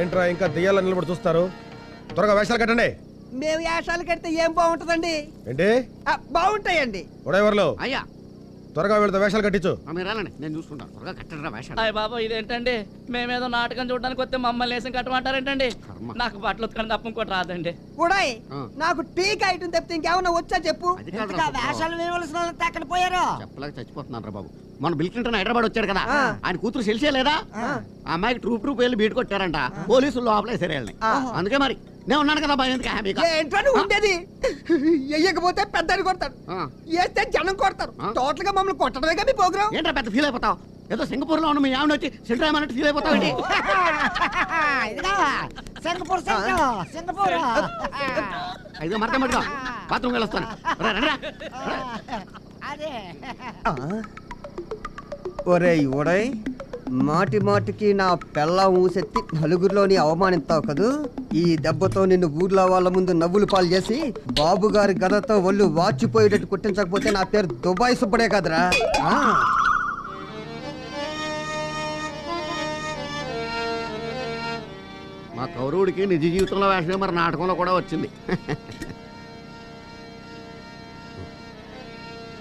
ఏంట్రా ఇంకా దెయ్యాల నిలబడి చూస్తారు? త్వరగా వేషాలు కట్టండి. మేము వేషాలు కడితే ఏం బాగుంటదండి? ఏంటి బాగుంటాయండి. ఉడేవర్లు అయ్యా త్వరగా వెళ్తే వేషాలు కట్టించు. మీరు వెళ్ళండి, నేను చూసుకుంటాను. త్వరగా కట్టండి వేషాలు. అయ్య బాబా ఇదేంటండి, మేమేదో నాటకం చూడడానికి వస్తే మమ్మల్ని వేసం కట్టమంటారేంటండి? కర్మ. నాకు బట్టలు ఉతకడం తప్ప ఇంకోటి రాదండి. ఉడాయ్ ఆ. నాకు టీకా ఐటమ్ తప్పితే ఇంకేమన్నా వచ్చా చెప్పు. అది కాదురా సుబ్బారావు. వేషాలు వేయవలసిన వాళ్ళంతా అక్కడ పోయారు. చెప్పలేక చచ్చిపోతున్నాను రా బాబు. మన బిల్ క్లింటన్ హైదరాబాద్ వచ్చాడు కదా, ఆ. ఆయన కూతురు సెల్సే లేదా? ఆ అమ్మాయికి ట్రూప్ వెళ్ళి బీట్ కొట్టారంట. పోలీసులు లోపలేసారు వెళ్ళి. అందుకే మరి నేను ఉన్నాను కదా భయం ఎందుకు హ్యాపీగా. ఏంటో నువ్వు ఉండేది. వెయ్యకపోతే పెద్దని కొడతాడు, వేస్తే జనం కొడతారు. టోటల్ గా మమ్మల్ని కొట్టడమే కదా మీ ప్రోగ్రామ్. ఏంట్రా పెద్ద ఫీల్ అయిపోతావు? ఏదో సింగపూర్ లో ఉన్న మీ ఆవిడ వచ్చి సెంటర్ అన్నట్టు ఫీల్ అయిపోతావు ఏంటి? అయితే మరక మరక బాత్రూమ్ వెళ్ళొస్తాను. ఒరేయ్ ఉడయ్, మాటి మాటికి నా పెళ్ళ ఊసెత్తి నలుగురిలోని అవమానిస్తావు కదూ. ఈ దెబ్బతో నిన్ను ఊర్లో వాళ్ళ ముందు నవ్వులు పాలు చేసి బాబు గారి గదతో ఒళ్ళు వాచిపోయేటట్టు కొట్టించకపోతే నా పేరు దుబాయ్ సుబ్బడే కదరా. మా కౌరవుడికి నిజ జీవితంలో వేషమే మరి నాటకంలో కూడా వచ్చింది.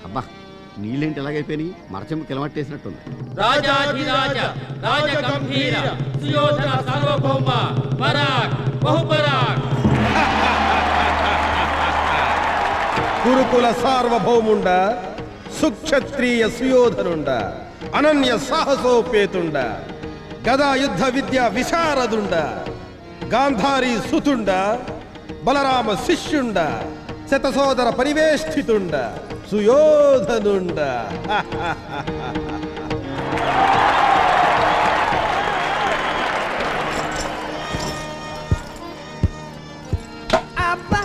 అబ్బా నీళ్ళేంటి ఎలాగైపోయినాయి? మరచెంపు కిలమట్టేసినట్టుంది. రాజాధిరాజ రాజగంభీర సుయోధన సార్వభౌమ పరాక్ బహుపరాక్. కురుకుల సార్వభౌముండ, సుక్షత్రియ సుయోధనుండ, అనన్య సాహసోపేతుండ, గదా యుద్ధ విద్య విశారదుండ, గాంధారీ సుతుండ, బలరామ శిష్యుండ, శతసోదర పరివేష్టితుండ, సుయోధనుండ. అబ్బా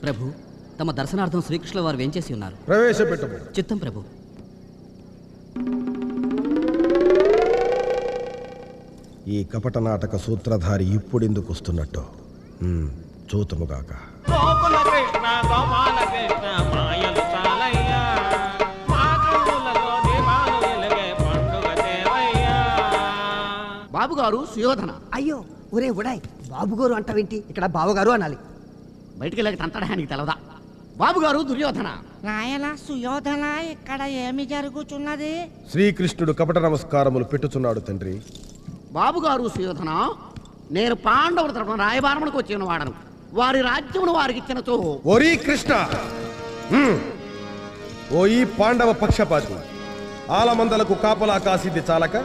ప్రభు, తమ దర్శనార్థం శ్రీకృష్ణుల వారు వేంచేసి ఉన్నారు. ప్రవేశపెట్టు. చిత్తం ప్రభు. ఈ కపట నాటక సూత్రధారి ఇప్పుడెందుకు వస్తున్నట్టు చూతుముగాక. గోకుల కృష్ణ గోపాల కృష్ణ మాయలు చాలయ్యా, మా కన్నులలో దీపాలు వెలిగే పండుగ దేవయ్యా. బాబు గారు సుయోధన. అయ్యో ఒరే ఉడాయ్, బాబు గారు అంటావేంటి? ఇక్కడ బావగారు అనాలి. బయటికి వెళ్ళక తంతడానికి తెలవదా? బాబు గారు దుర్యోధన. నాయన సుయోధన, ఇక్కడ ఏమి జరుగుతున్నది? శ్రీకృష్ణుడు కపట నమస్కారములు పెట్టుచున్నాడు తండ్రి. బాబు గారు సుయోధన, నేను పాండవుల తరపున రాయబారములకు వచ్చిన వాడను. వారి రాజ్యమును వారికి ఇచ్చినచో. ఓరీ కృష్ణ, ఓ ఈ పాండవ పక్షపాతి, ఆలమందలకు కాపలా కాసిద్ది చాలక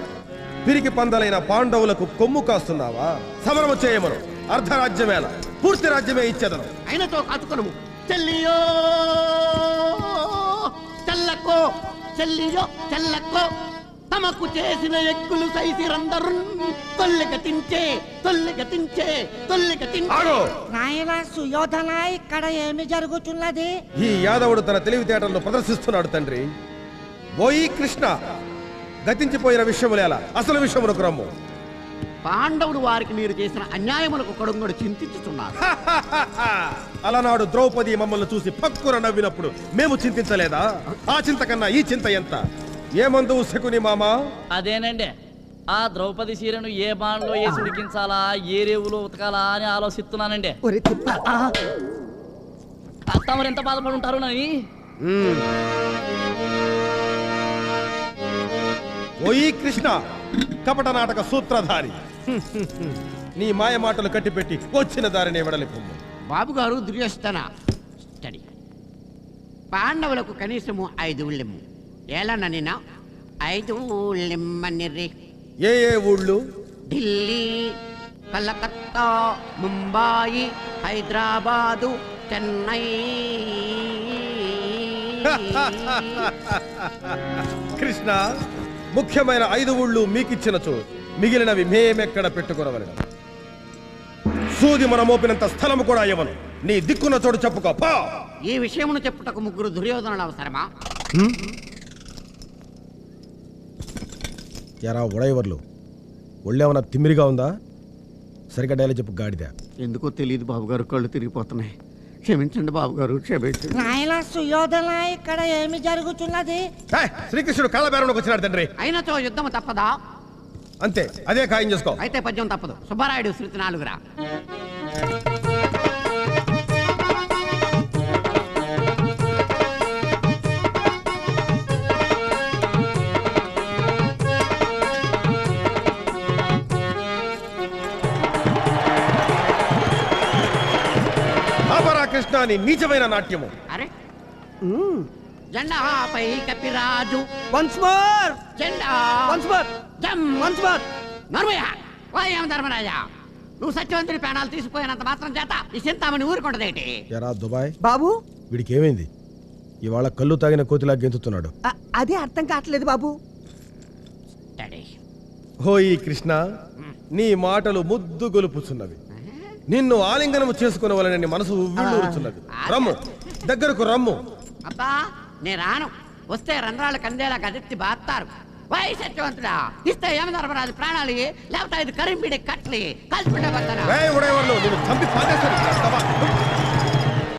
పిరికి పందలైన పాండవులకు కొమ్ము కాస్తున్నావా? సమరము చేయమను, అర్ధరాజ్యమేలా పూర్తి రాజ్యమే ఇచ్చేదను. అయినతో కాచుకొను. చెల్లియో చెల్లకో, చెల్లియో చెల్లకో, తమకు చేసిన ఎక్కులు సైసిరందరు తొల్లిగతించే తొల్లిగతించే తొల్లిగతించే. నాయన సుయోధన, ఇక్కడ ఏమి జరుగుతున్నది? ఈ యాదవుడు తన తెలివితేటలను ప్రదర్శిస్తున్నాడు తండ్రి. ఓయి కృష్ణ, గతించిపోయిన విషయములేలా అసలు విషయములకు రమ్ము. పాండవులు వారికి మీరు చేసిన అన్యాయములకు కడుంగడు చింతించుతున్నారు. అలనాడు ద్రౌపది మమ్మల్ని చూసి పక్కున నవ్వినప్పుడు మేము చింతించలేదా? ఆ చింత కన్నా ఈ చింత ఎంత? ఏమందువు శకుని మామా? అదేనండి, ఆ ద్రౌపది చీరను ఏ బాణలో వేసి ఉడికించాలా, ఏ రేవులో ఉతకాలా అని ఆలోచిస్తున్నానండి. ఒరే తిప్ప, తమరు ఎంత బాధపడి ఉంటారు నని. ఓయి కృష్ణ, కపట నాటక సూత్రధారి, నీ మాయ మాటలు కట్టిపెట్టి వచ్చిన దారిని వెడలిపు. బాబు గారు దుర్యోధన స్టడీ. పాండవులకు కనీసము 5 ఊళ్ళెమ్ము. ఏలననినా 5 ఊళ్ళెమ్మనిర్రి. ఏ ఏ ఊళ్ళు? ఢిల్లీ, కలకత్తా, ముంబాయి, హైదరాబాదు, చెన్నై. కృష్ణ, ముఖ్యమైన 5 ఊళ్ళు మీకిచ్చినచో మిగిలినవి మేమెక్కడ పెట్టుకునవలను. సూది మన మోపినంత స్థలము కూడా ఇవ్వను. నీ దిక్కున్న చోటు చెప్పుకో. ఈ విషయమును చెప్పుటకు 3 దుర్యోధనులు అవసరమా? ఎరా ఉడైవర్లు, ఒళ్ళేమన్నా తిమ్మిరిగా ఉందా? సరిగ్గా డైలాగ్ చెప్పు గాడిద. ఎందుకో తెలియదు బాబు గారు, కళ్ళు తిరిగిపోతున్నాయి. క్షమించండి బాబు గారు, క్షమించండి. నాయన సుయోధన ఇక్కడ ఏమి జరుగుతున్నది? ఏయ్, శ్రీకృష్ణుడు కాళ్ళబేరంలోకి వచ్చినాడు తండ్రి. అయినచో యుద్ధం తప్పదా? అంతే, అదే ఖాయం చేసుకో. అయితే పద్యం తప్పదు. సుబ్బారాయుడు శృతి 4రా. ఆపరా కృష్ణ నీ నీచమైన నాట్యము. అరే జెండాపై కపిరాజు వన్స్ మోర్ జెండా వన్స్ మోర్ జమ్ వన్స్ మోర్. నర్మయ్య వాయం ధర్మరాజా, నువ్వు సత్యవంతుడి ప్రాణాలు తీసుకుపోయినంత మాత్రం చేత ఈ చింతామణి ఊరుకుంటదేటి? ఎరా దుబాయ్, బాబు వీడికి ఏమైంది? ఇవాళ కళ్ళు తాగిన కోతిలా గెంతుతున్నాడు. అదే అర్థం కావట్లేదు బాబు. డాడీ. హోయి కృష్ణ, నీ మాటలు ముద్దు గొలుపుచున్నవి. నిన్ను ఆలింగనము చేసుకునవలనని మనసు ఉవ్విళ్ళూరుచున్నది. రమ్ము, దగ్గరకు రమ్ము. అబ్బా నే రాను, వస్తే రంధ్రాలు కందేలా కదెత్తి బాస్తారు. వై సత్యవంతుడా, ఇస్తే ఏమ ధర్మరాజు ప్రాణాలు, లేకపోతే ఇది కరింపిడి కట్లి కలిసిపెట్టే ఏయ్ ఉడయవర్లు, నిన్ను చంపి పారేస్తాను.